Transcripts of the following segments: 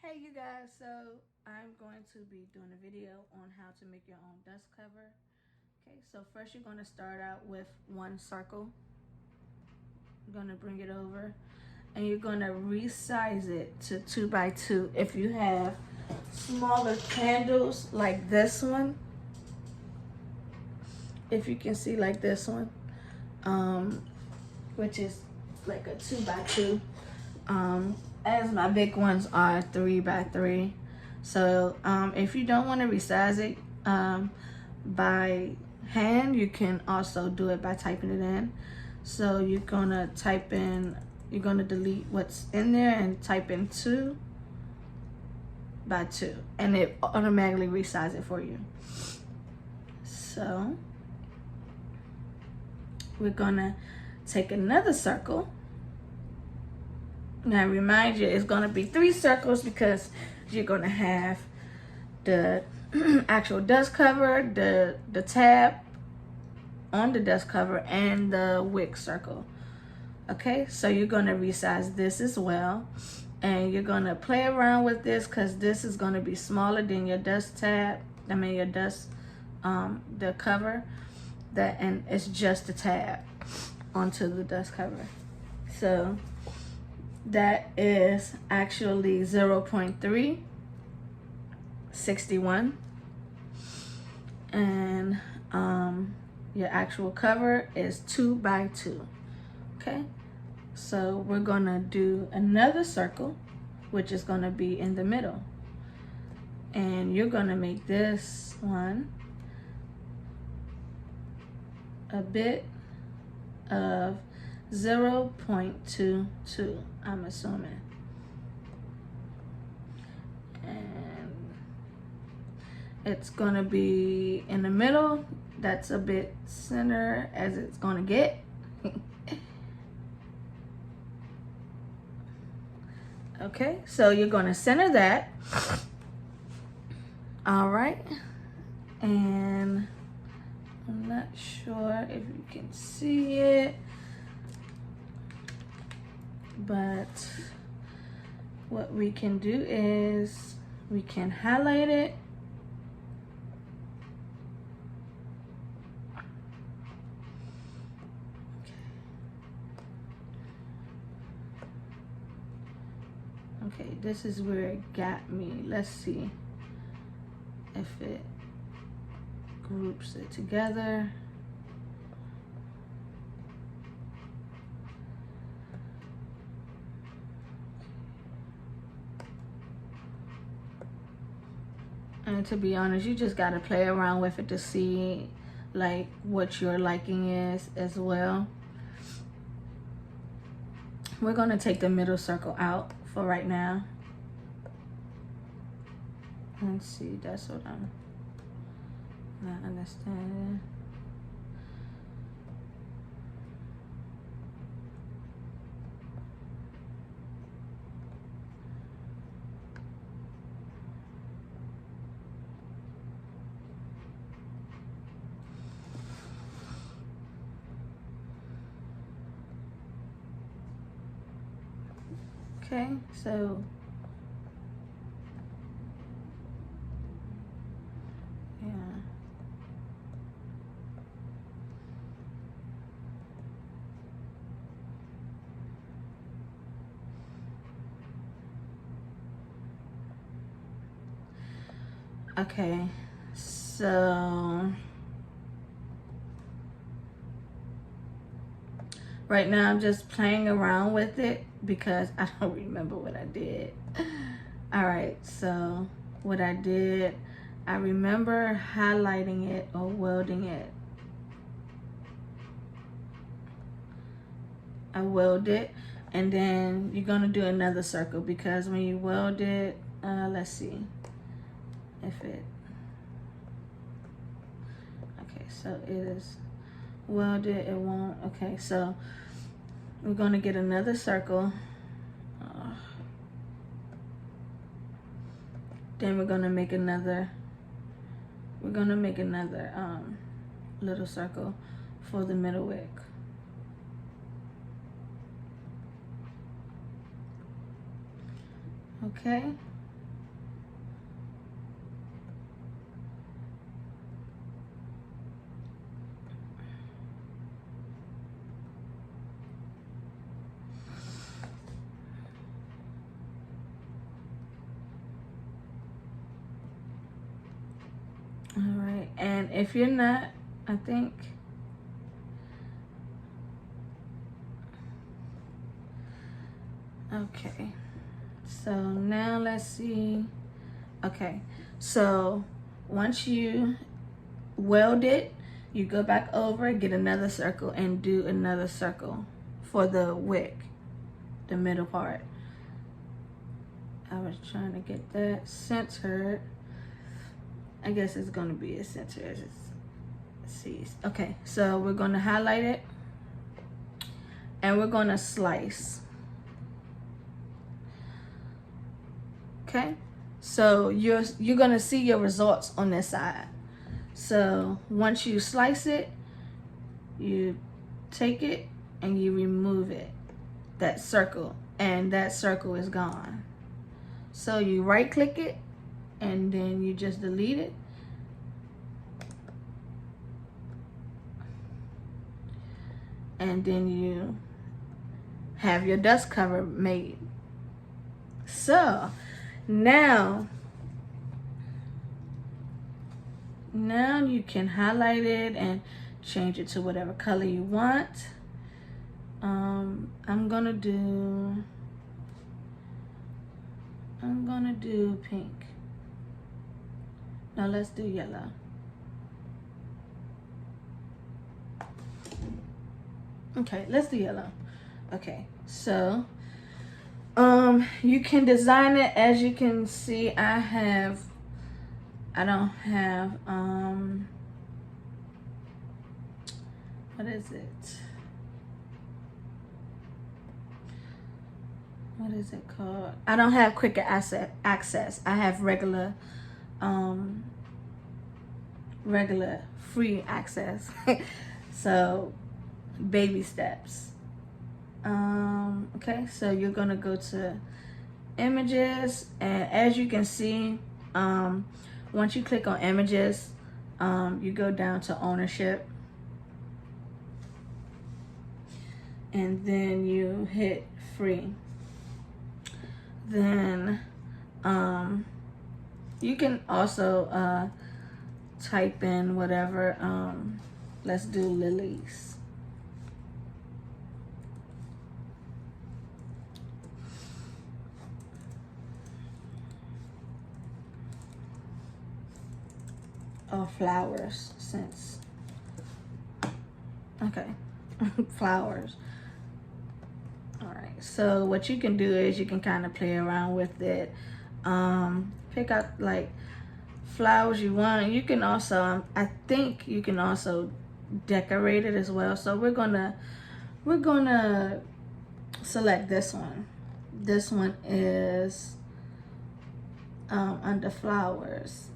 Hey you guys, so I'm going to be doing a video on how to make your own dust cover. Okay, so first you're going to start out with one circle. You're going to bring it over and you're going to resize it to 2 by 2. If you have smaller candles like this one, if you can see like this one, which is like a 2 by 2, as my big ones are 3 by 3. So if you don't want to resize it by hand, you can also do it by typing it in. So you're gonna type in, you're gonna delete what's in there and type in 2 by 2 and it automatically resizes it for you. So we're gonna take another circle. Now remind you, it's gonna be 3 circles because you're gonna have the actual dust cover, the tab on the dust cover, and the wick circle. Okay, so you're gonna resize this as well, and you're gonna play around with this because this is gonna be smaller than your dust tab. I mean your dust, the cover, and it's just a tab onto the dust cover. So that is actually 0.361, and your actual cover is 2 by 2. Okay, so we're gonna do another circle, which is gonna be in the middle, and you're gonna make this one a bit of 0.22, I'm assuming. And it's gonna be in the middle. That's a bit center as it's gonna get. Okay, so you're gonna center that. All right, and I'm not sure if you can see it, but what we can do is we can highlight it. Okay, this is where it got me. Let's see if it groups it together. And to be honest, you just gotta play around with it to see like what your liking is as well. We're gonna take the middle circle out for right now. Let's see, that's what I'm not understanding. Okay, so yeah. Okay, so right now I'm just playing around with it because I don't remember what I did. All right, so what I did, I remember highlighting it or welding it. I weld it, and then you're gonna do another circle because when you weld it, let's see if it, okay, so it is welded, it won't, okay, so we're gonna get another circle. Then we're gonna make another little circle for the middle wick. Okay, and if you're not, I think, okay, so now let's see. Okay, so once you weld it, you go back over, get another circle, and do another circle for the wick, the middle part. I was trying to get that centered. I guess it's gonna be as centered as it sees. Okay, so we're gonna highlight it, and we're gonna slice. Okay, so you're gonna see your results on this side. So once you slice it, you take it and you remove it, that circle, and that circle is gone. So you right click it and then you just delete it. And then you have your dust cover made. So now you can highlight it and change it to whatever color you want. I'm gonna do pink. Now let's do yellow. Okay, let's do yellow. Okay, so you can design it. As you can see, I don't have what is it? What is it called? I don't have quicker access. I have regular free access. So baby steps. Okay, so you're gonna go to images, and as you can see, once you click on images, you go down to ownership, and then you hit free. Then you can also type in whatever. Let's do lilies. Or flowers, since, okay, flowers. All right, so what you can do is you can kind of play around with it. Pick out like flowers you want. You can also, I think you can also decorate it as well. So we're gonna select this one. This one is under flowers,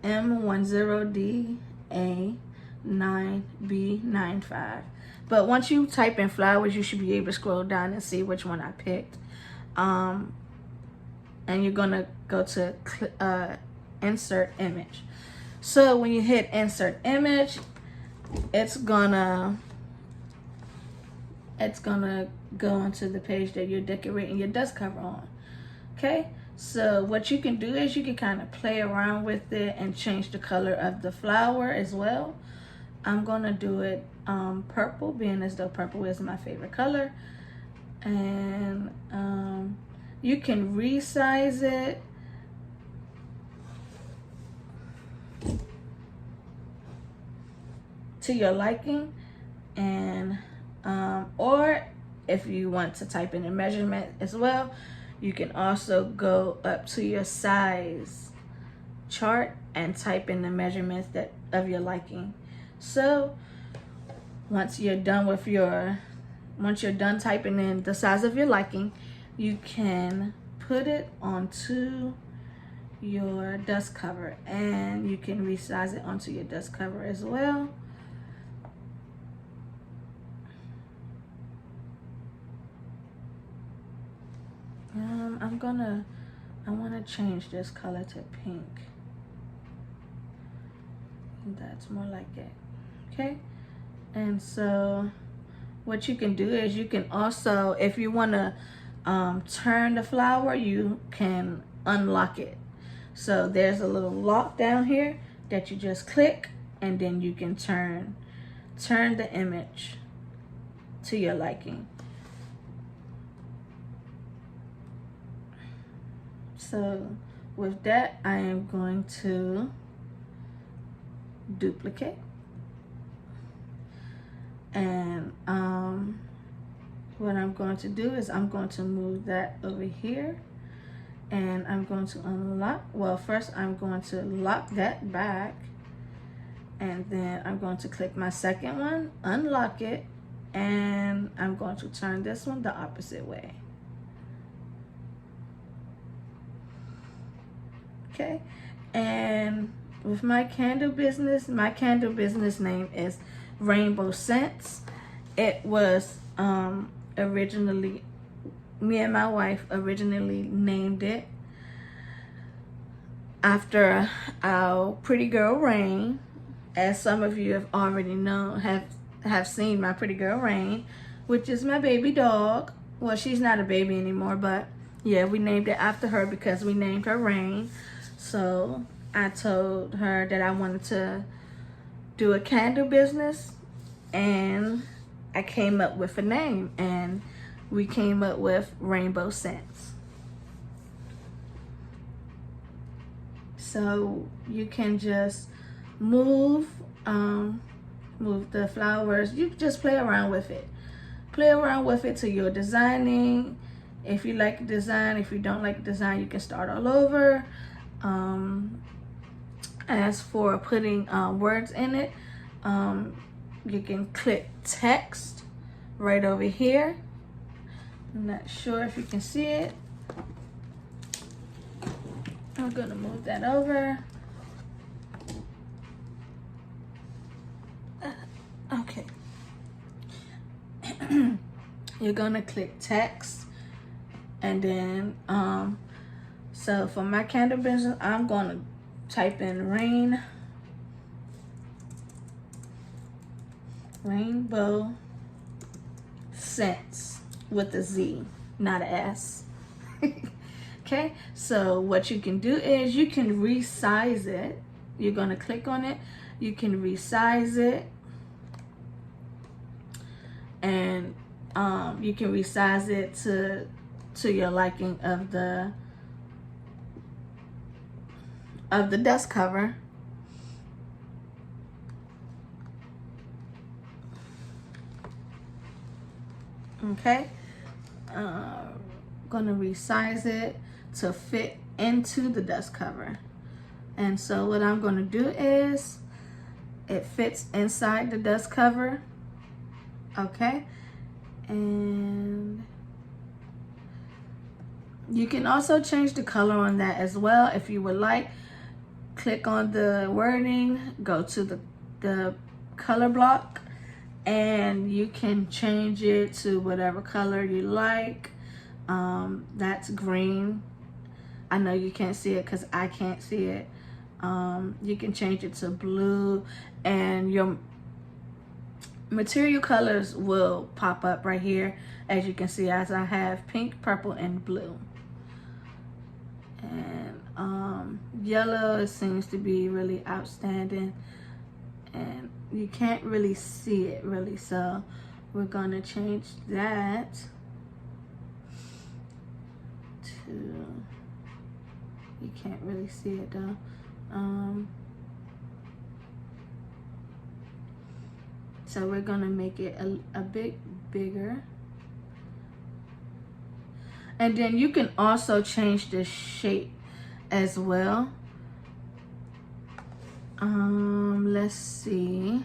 M10DA9B95. But once you type in flowers, you should be able to scroll down and see which one I picked. And you're gonna go to insert image. So when you hit insert image, it's gonna go into the page that you're decorating your dust cover on. Okay, so what you can do is you can kind of play around with it and change the color of the flower as well. I'm gonna do it purple, being as though purple is my favorite color. And you can resize it to your liking, and or if you want to type in a measurement as well, you can also go up to your size chart and type in the measurements that of your liking. So once you're done typing in the size of your liking, you can put it onto your dust cover, and you can resize it onto your dust cover as well. I want to change this color to pink. That's more like it. Okay, and so what you can do is you can also, if you want to turn the flower, you can unlock it. So there's a little lock down here. that you just click, and then you can turn the image to your liking. So with that, I am going to duplicate, and what I'm going to do is I'm going to move that over here, and I'm going to unlock. Well, first I'm going to lock that back, and then I'm going to click my second one, unlock it, and I'm going to turn this one the opposite way. Okay, and with my candle business name is Rainbow Scents. It was originally, me and my wife originally named it after our pretty girl Rain. As some of you have already known, have seen my pretty girl Rain, which is my baby dog. Well, she's not a baby anymore, but yeah, we named it after her because we named her Rain. So I told her that I wanted to do a candle business, and I came up with a name, and we came up with Rainbow Scents. So you can just move the flowers. You can just play around with it. Play around with it till you're designing. If you like the design, if you don't like the design, you can start all over. As for putting words in it, you can click text right over here. I'm not sure if you can see it. I'm gonna move that over. Okay. You're gonna click text, and then so for my candle business, I'm gonna type in Rainbow Scents with a Z, not an S. Okay, so what you can do is you can resize it. You're gonna click on it, you can resize it, and you can resize it to your liking of the dust cover. Okay, gonna resize it to fit into the dust cover. And so what I'm gonna do is it fits inside the dust cover. Okay, and you can also change the color on that as well if you would like. Click on the wording, go to the color block, and you can change it to whatever color you like. That's green. I know you can't see it because I can't see it. You can change it to blue, and your material colors will pop up right here, as you can see, as I have pink, purple, and blue. And yellow seems to be really outstanding, and you can't really see it really, so we're gonna change that to, you can't really see it though. So we're gonna make it a bit bigger. And then you can also change the shape as well. Let's see.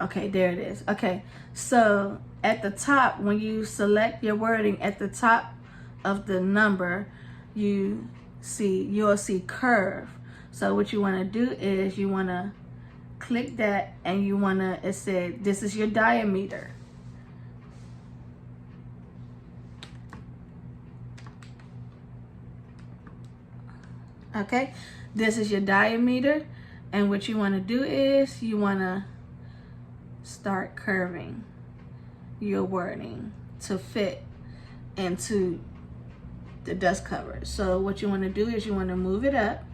Okay, there it is. Okay, so at the top, when you select your wording at the top of the number, you'll see curve. So what you want to do is you want to click that, and you want to, it said this is your diameter. Okay, this is your diameter, and what you want to do is you want to start curving your wording to fit into the dust cover. So what you want to do is you want to move it up,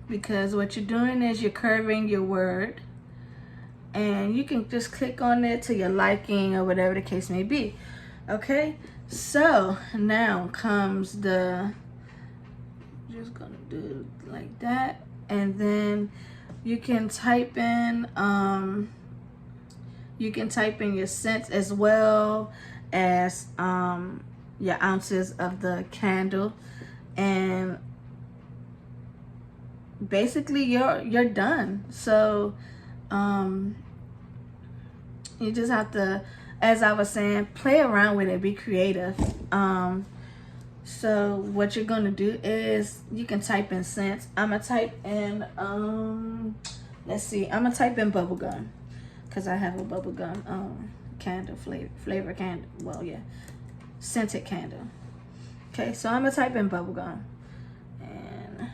because what you're doing is you're curving your word, and you can just click on it to your liking or whatever the case may be. Okay, so now comes the, just gonna do it like that, and then you can type in your cents as well as your ounces of the candle, and basically you're done. So you just have to, as I was saying, play around with it, be creative. So what you're gonna do is you can type in scents. I'm gonna type in let's see, I'm gonna type in bubblegum, because I have a bubblegum candle flavor candle. Well, yeah, scented candle. Okay, so I'm gonna type in bubblegum, and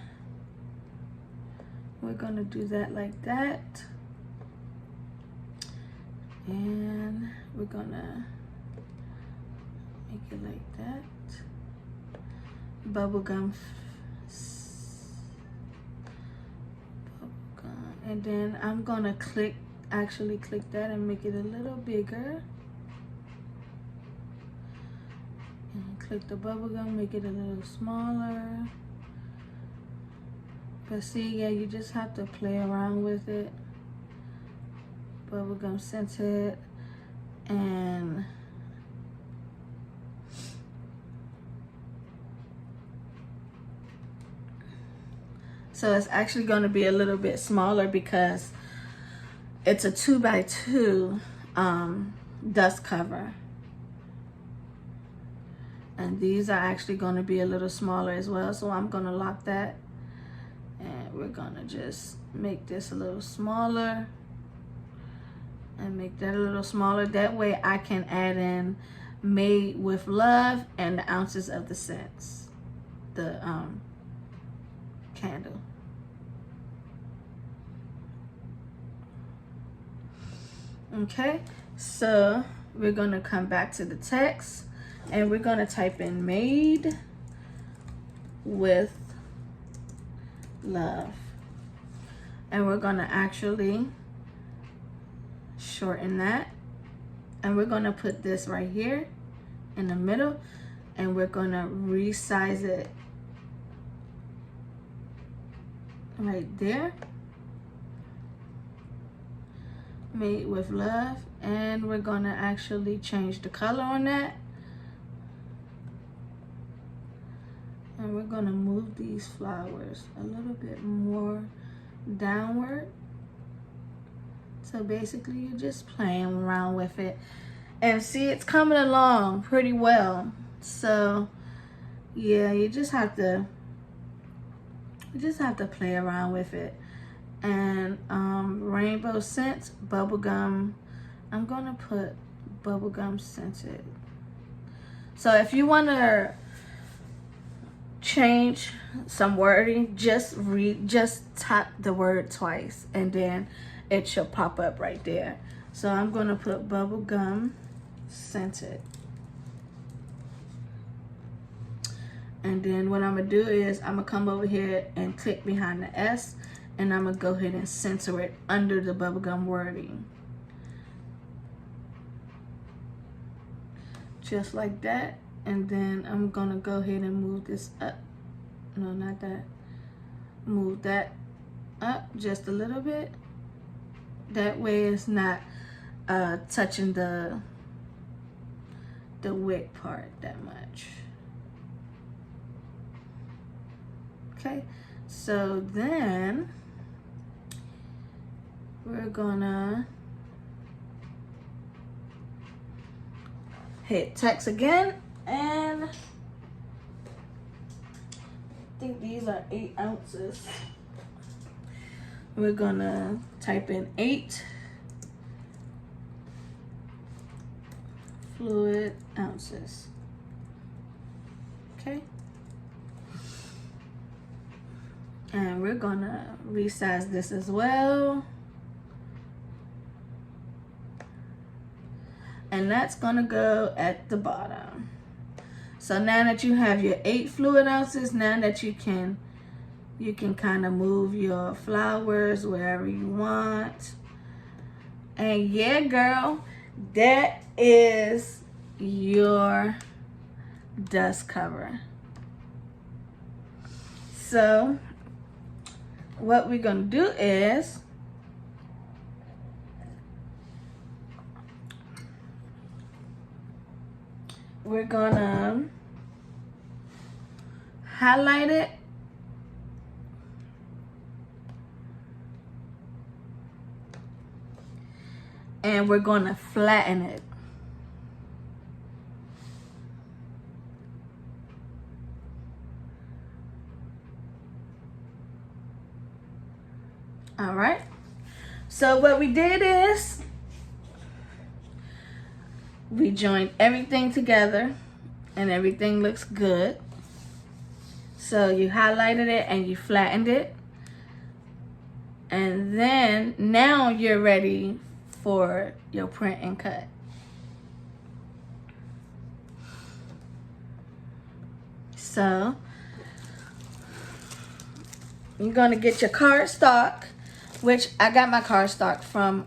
we're gonna do that like that, and we're gonna make it like that. Bubblegum, and then I'm gonna actually click that and make it a little bigger, and click the bubblegum, make it a little smaller. But see, yeah, you just have to play around with it. Bubblegum scented, and so it's actually going to be a little bit smaller because it's a 2x2 dust cover. And these are actually going to be a little smaller as well. So I'm going to lock that. And we're going to just make this a little smaller. And make that a little smaller. That way I can add in Made with Love and the ounces of the scents. The candle. Okay, so we're gonna come back to the text, and we're gonna type in Made with Love, and we're gonna actually shorten that, and we're gonna put this right here in the middle, and we're gonna resize it right there. Made with Love, and we're gonna actually change the color on that, and we're gonna move these flowers a little bit more downward. So basically you're just playing around with it, and see, it's coming along pretty well. So yeah, you just have to play around with it. And rainbow scents, bubblegum. I'm gonna put bubblegum scented. So if you want to change some wording, just tap the word twice, and then it should pop up right there. So I'm gonna put bubblegum scented. And then what I'm gonna do is I'm gonna come over here and click behind the S, and I'm gonna go ahead and center it under the bubblegum wording. Just like that. And then I'm gonna go ahead and move this up. No, not that. Move that up just a little bit. That way it's not touching the wick part that much. Okay, so then we're gonna hit text again, and I think these are 8 ounces. We're gonna type in 8 fluid ounces. Okay. And we're gonna resize this as well. And that's gonna go at the bottom. So now that you have your 8 fluid ounces, now that you can kind of move your flowers wherever you want. And yeah, girl, that is your dust cover. So what we're gonna do is we're gonna highlight it and we're gonna flatten it. All right, so what we did is we joined everything together and everything looks good. So you highlighted it and you flattened it. And then now you're ready for your print and cut. So you're gonna get your cardstock, which I got my cardstock from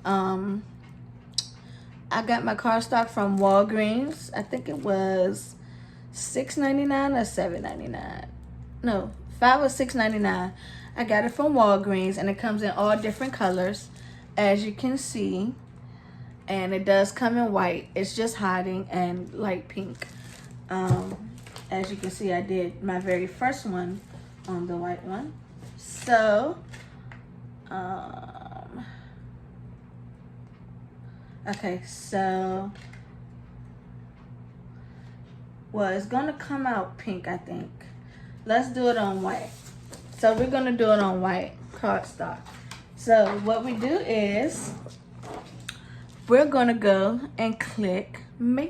Walgreens. I think it was $6.99 or $7.99. No, $5 or $6.99. I got it from Walgreens, and it comes in all different colors, as you can see. And it does come in white. It's just hiding and light pink. As you can see, I did my very first one on the white one. So, okay, so, well, it's gonna come out pink, I think. Let's do it on white. So we're gonna do it on white cardstock. So what we do is we're gonna go and click make